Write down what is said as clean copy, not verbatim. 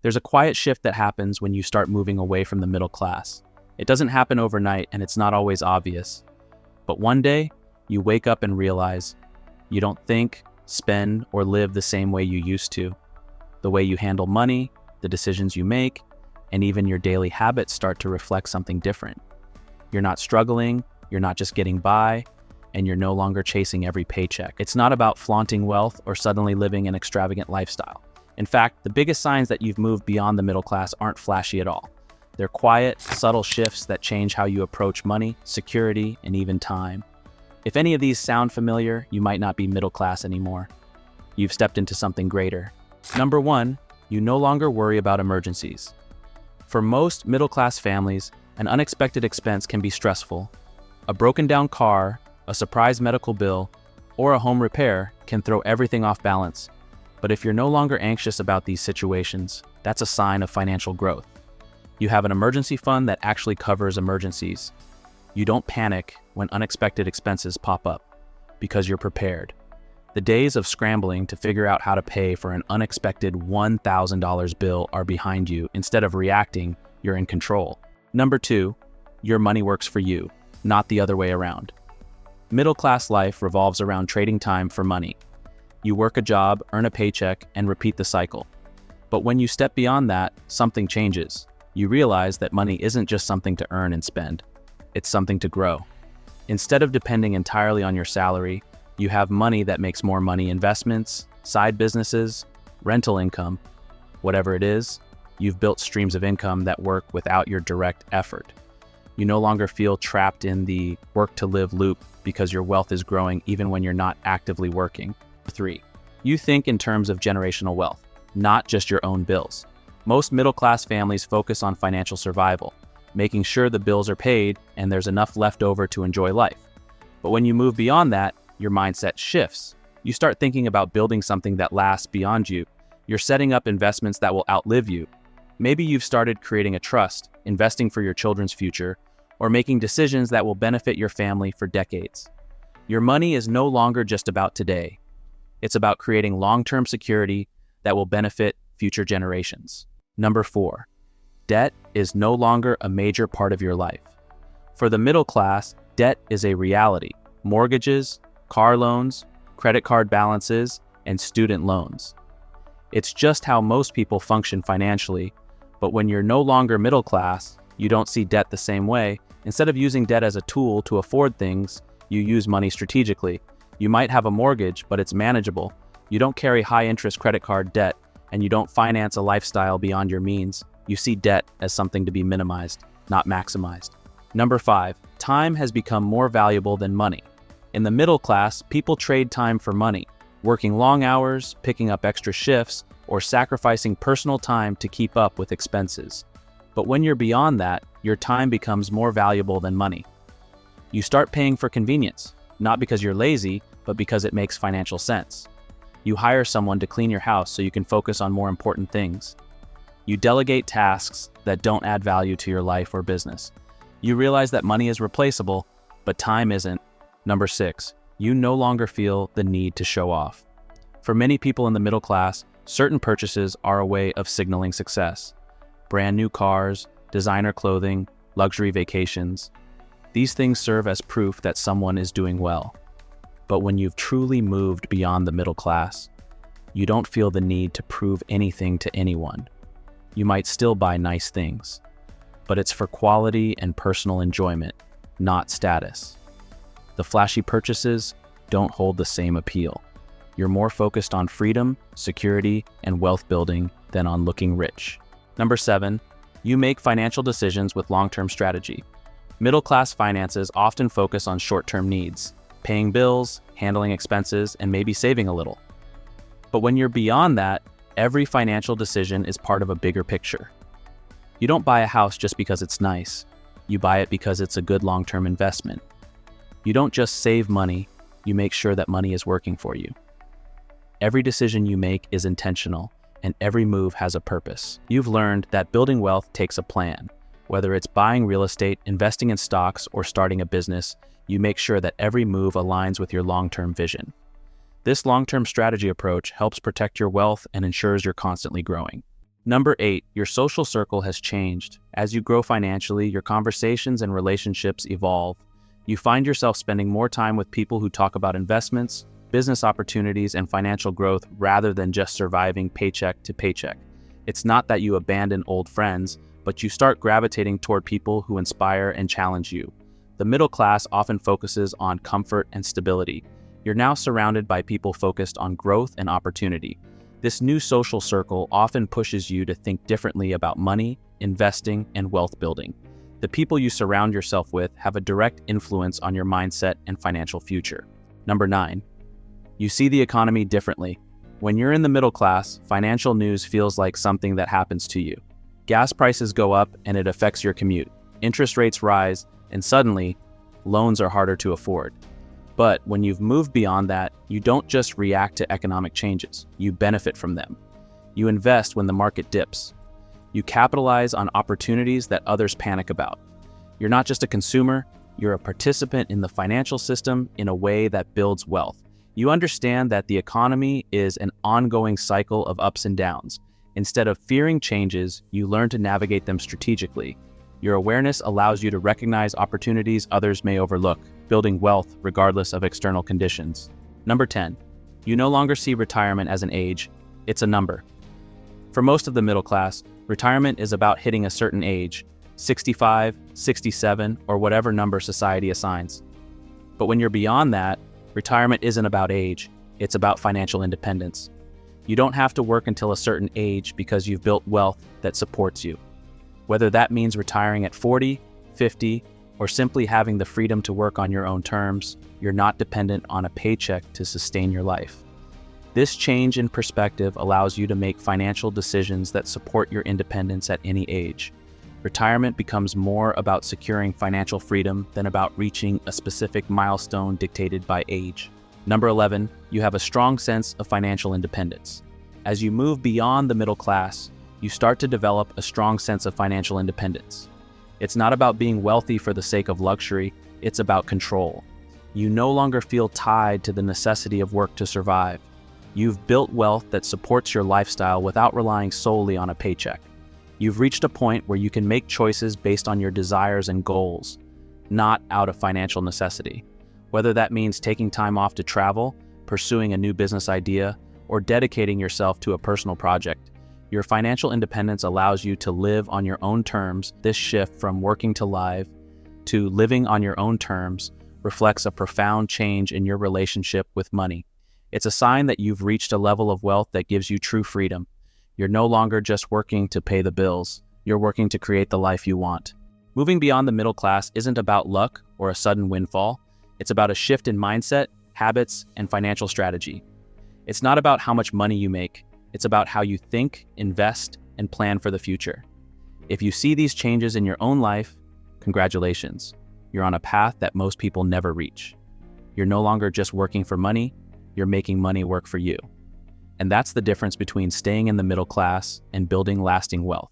There's a quiet shift that happens when you start moving away from the middle class. It doesn't happen overnight and it's not always obvious. But one day, you wake up and realize you don't think, spend, or live the same way you used to. The way you handle money, the decisions you make, and even your daily habits start to reflect something different. You're not struggling, you're not just getting by, and you're no longer chasing every paycheck. It's not about flaunting wealth or suddenly living an extravagant lifestyle. In fact, the biggest signs that you've moved beyond the middle class aren't flashy at all. They're quiet, subtle shifts that change how you approach money, security, and even time. If any of these sound familiar, you might not be middle class anymore. You've stepped into something greater. Number 1, you no longer worry about emergencies. For most middle-class families, an unexpected expense can be stressful. A broken down car, a surprise medical bill, or a home repair can throw everything off balance. But if you're no longer anxious about these situations, that's a sign of financial growth. You have an emergency fund that actually covers emergencies. You don't panic when unexpected expenses pop up because you're prepared. The days of scrambling to figure out how to pay for an unexpected $1,000 bill are behind you. Instead of reacting, you're in control. Number 2, your money works for you, not the other way around. Middle-class life revolves around trading time for money. You work a job, earn a paycheck, and repeat the cycle. But when you step beyond that, something changes. You realize that money isn't just something to earn and spend. It's something to grow. Instead of depending entirely on your salary, you have money that makes more money: investments, side businesses, rental income. Whatever it is, you've built streams of income that work without your direct effort. You no longer feel trapped in the work-to-live loop because your wealth is growing even when you're not actively working. 3, you think in terms of generational wealth, not just your own bills. Most middle-class families focus on financial survival, making sure the bills are paid and there's enough left over to enjoy life. But when you move beyond that, your mindset shifts. You start thinking about building something that lasts beyond you. You're setting up investments that will outlive you. Maybe you've started creating a trust, investing for your children's future, or making decisions that will benefit your family for decades. Your money is no longer just about today. It's about creating long-term security that will benefit future generations. Number 4, debt is no longer a major part of your life. For the middle class, debt is a reality. Mortgages, car loans, credit card balances, and student loans. It's just how most people function financially, but when you're no longer middle class, you don't see debt the same way. Instead of using debt as a tool to afford things, you use money strategically. You might have a mortgage, but it's manageable. You don't carry high-interest credit card debt, and you don't finance a lifestyle beyond your means. You see debt as something to be minimized, not maximized. Number 5, time has become more valuable than money. In the middle class, people trade time for money, working long hours, picking up extra shifts, or sacrificing personal time to keep up with expenses. But when you're beyond that, your time becomes more valuable than money. You start paying for convenience, not because you're lazy, but because it makes financial sense. You hire someone to clean your house so you can focus on more important things. You delegate tasks that don't add value to your life or business. You realize that money is replaceable, but time isn't. Number 6, you no longer feel the need to show off. For many people in the middle class, certain purchases are a way of signaling success. Brand new cars, designer clothing, luxury vacations. These things serve as proof that someone is doing well. But when you've truly moved beyond the middle class, you don't feel the need to prove anything to anyone. You might still buy nice things, but it's for quality and personal enjoyment, not status. The flashy purchases don't hold the same appeal. You're more focused on freedom, security, and wealth building than on looking rich. Number 7, you make financial decisions with long-term strategy. Middle-class finances often focus on short-term needs, paying bills, handling expenses, and maybe saving a little. But when you're beyond that, every financial decision is part of a bigger picture. You don't buy a house just because it's nice. You buy it because it's a good long-term investment. You don't just save money, you make sure that money is working for you. Every decision you make is intentional, and every move has a purpose. You've learned that building wealth takes a plan. Whether it's buying real estate, investing in stocks, or starting a business, you make sure that every move aligns with your long-term vision. This long-term strategy approach helps protect your wealth and ensures you're constantly growing. Number 8, your social circle has changed. As you grow financially, your conversations and relationships evolve. You find yourself spending more time with people who talk about investments, business opportunities, and financial growth rather than just surviving paycheck to paycheck. It's not that you abandon old friends, but you start gravitating toward people who inspire and challenge you. The middle class often focuses on comfort and stability. You're now surrounded by people focused on growth and opportunity. This new social circle often pushes you to think differently about money, investing, and wealth building. The people you surround yourself with have a direct influence on your mindset and financial future. Number 9, you see the economy differently. When you're in the middle class, financial news feels like something that happens to you. Gas prices go up and it affects your commute. Interest rates rise, and suddenly, loans are harder to afford. But when you've moved beyond that, you don't just react to economic changes, you benefit from them. You invest when the market dips. You capitalize on opportunities that others panic about. You're not just a consumer, you're a participant in the financial system in a way that builds wealth. You understand that the economy is an ongoing cycle of ups and downs. Instead of fearing changes, you learn to navigate them strategically. Your awareness allows you to recognize opportunities others may overlook, building wealth regardless of external conditions. Number 10, you no longer see retirement as an age, it's a number. For most of the middle class, retirement is about hitting a certain age, 65, 67, or whatever number society assigns. But when you're beyond that, retirement isn't about age, it's about financial independence. You don't have to work until a certain age because you've built wealth that supports you. Whether that means retiring at 40, 50, or simply having the freedom to work on your own terms, you're not dependent on a paycheck to sustain your life. This change in perspective allows you to make financial decisions that support your independence at any age. Retirement becomes more about securing financial freedom than about reaching a specific milestone dictated by age. Number 11, you have a strong sense of financial independence. As you move beyond the middle class, you start to develop a strong sense of financial independence. It's not about being wealthy for the sake of luxury, it's about control. You no longer feel tied to the necessity of work to survive. You've built wealth that supports your lifestyle without relying solely on a paycheck. You've reached a point where you can make choices based on your desires and goals, not out of financial necessity. Whether that means taking time off to travel, pursuing a new business idea, or dedicating yourself to a personal project, your financial independence allows you to live on your own terms. This shift from working to live to living on your own terms reflects a profound change in your relationship with money. It's a sign that you've reached a level of wealth that gives you true freedom. You're no longer just working to pay the bills. You're working to create the life you want. Moving beyond the middle class isn't about luck or a sudden windfall. It's about a shift in mindset, habits, and financial strategy. It's not about how much money you make. It's about how you think, invest, and plan for the future. If you see these changes in your own life, congratulations. You're on a path that most people never reach. You're no longer just working for money, you're making money work for you. And that's the difference between staying in the middle class and building lasting wealth.